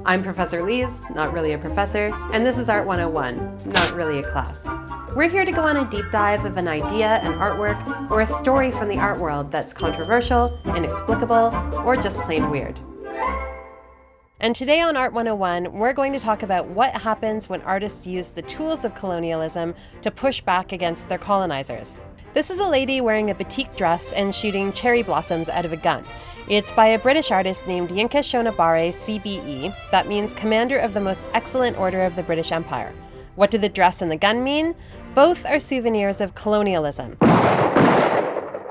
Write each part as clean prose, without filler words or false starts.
I'm Professor Lees, not really a professor, and this is Art 101, not really a class. We're here to go on a deep dive of an idea, an artwork, or a story from the art world that's controversial, inexplicable, or just plain weird. And today on Art 101, we're going to talk about what happens when artists use the tools of colonialism to push back against their colonizers. This is a lady wearing a batik dress and shooting cherry blossoms out of a gun. It's by a British artist named YINKA SHONIBARE, CBE. That means Commander of the Most Excellent Order of the British Empire. What do the dress and the gun mean? Both are souvenirs of colonialism.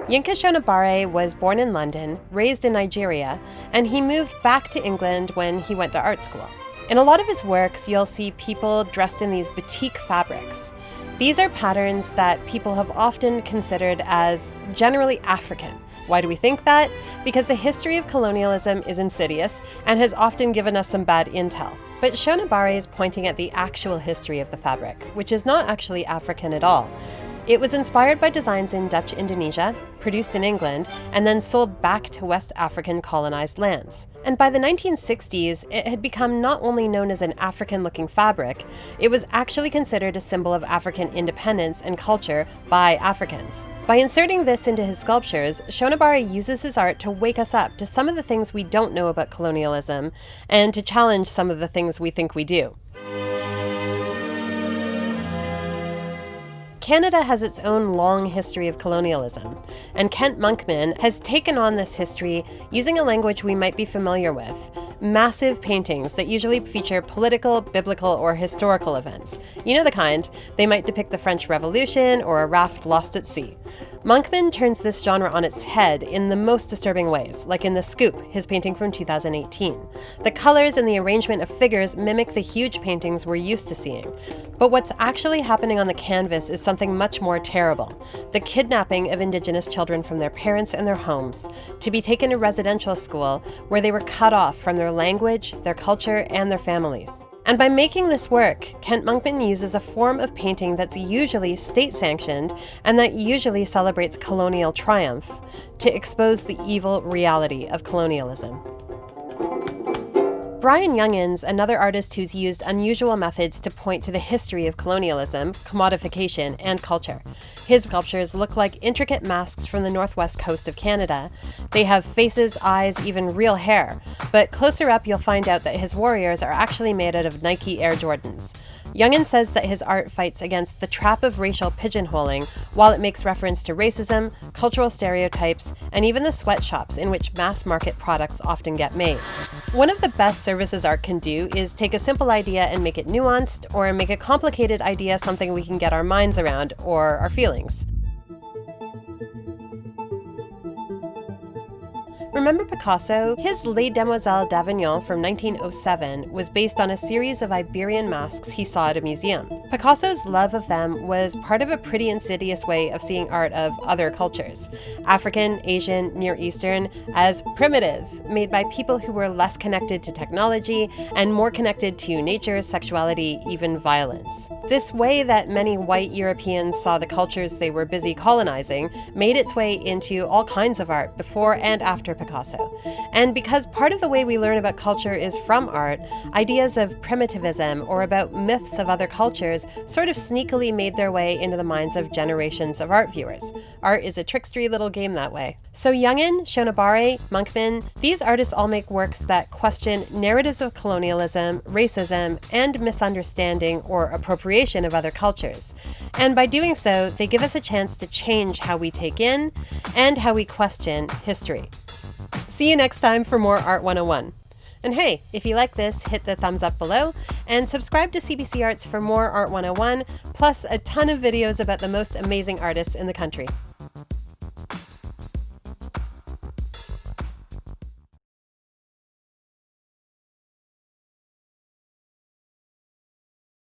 YINKA SHONIBARE was born in London, raised in Nigeria, and he moved back to England when he went to art school. In a lot of his works, you'll see people dressed in these batik fabrics. These are patterns that people have often considered as generally African. Why do we think that? Because the history of colonialism is insidious and has often given us some bad intel. But SHONIBARE is pointing at the actual history of the fabric, which is not actually African at all. It was inspired by designs in Dutch Indonesia, produced in England, and then sold back to West African colonized lands. And by the 1960s, it had become not only known as an African-looking fabric, it was actually considered a symbol of African independence and culture by Africans. By inserting this into his sculptures, SHONIBARE uses his art to wake us up to some of the things we don't know about colonialism, and to challenge some of the things we think we do. Canada has its own long history of colonialism, and Kent MONKMAN has taken on this history using a language we might be familiar with: massive paintings that usually feature political, biblical, or historical events. You know the kind. They might depict the French Revolution or a raft lost at sea. MONKMAN turns this genre on its head in the most disturbing ways, like in The Scoop, his painting from 2018. The colors and the arrangement of figures mimic the huge paintings we're used to seeing. But what's actually happening on the canvas is something much more terrible: the kidnapping of Indigenous children from their parents and their homes, to be taken to residential school where they were cut off from their language, their culture, and their families. And by making this work, Kent MONKMAN uses a form of painting that's usually state-sanctioned and that usually celebrates colonial triumph to expose the evil reality of colonialism. Brian Youngens, another artist who's used unusual methods to point to the history of colonialism, commodification, and culture. His sculptures look like intricate masks from the northwest coast of Canada. They have faces, eyes, even real hair. But closer up, you'll find out that his warriors are actually made out of Nike Air Jordans. Youngens says that his art fights against the trap of racial pigeonholing, while it makes reference to racism, cultural stereotypes, and even the sweatshops in which mass-market products often get made. One of the best services art can do is take a simple idea and make it nuanced, or make a complicated idea something we can get our minds around, or our feelings. Remember Picasso? His Les Demoiselles d'Avignon from 1907 was based on a series of Iberian masks he saw at a museum. Picasso's love of them was part of a pretty insidious way of seeing art of other cultures, African, Asian, Near Eastern, as primitive, made by people who were less connected to technology and more connected to nature, sexuality, even violence. This way that many white Europeans saw the cultures they were busy colonizing made its way into all kinds of art before and after Picasso. And because part of the way we learn about culture is from art, ideas of primitivism or about myths of other cultures sort of sneakily made their way into the minds of generations of art viewers. Art is a trickstery little game that way. So Youngens, SHONIBARE, MONKMAN, these artists all make works that question narratives of colonialism, racism, and misunderstanding or appropriation of other cultures. And by doing so, they give us a chance to change how we take in and how we question history. See you next time for more Art 101. And hey, if you like this, hit the thumbs up below and subscribe to CBC Arts for more Art 101, plus a ton of videos about the most amazing artists in the country.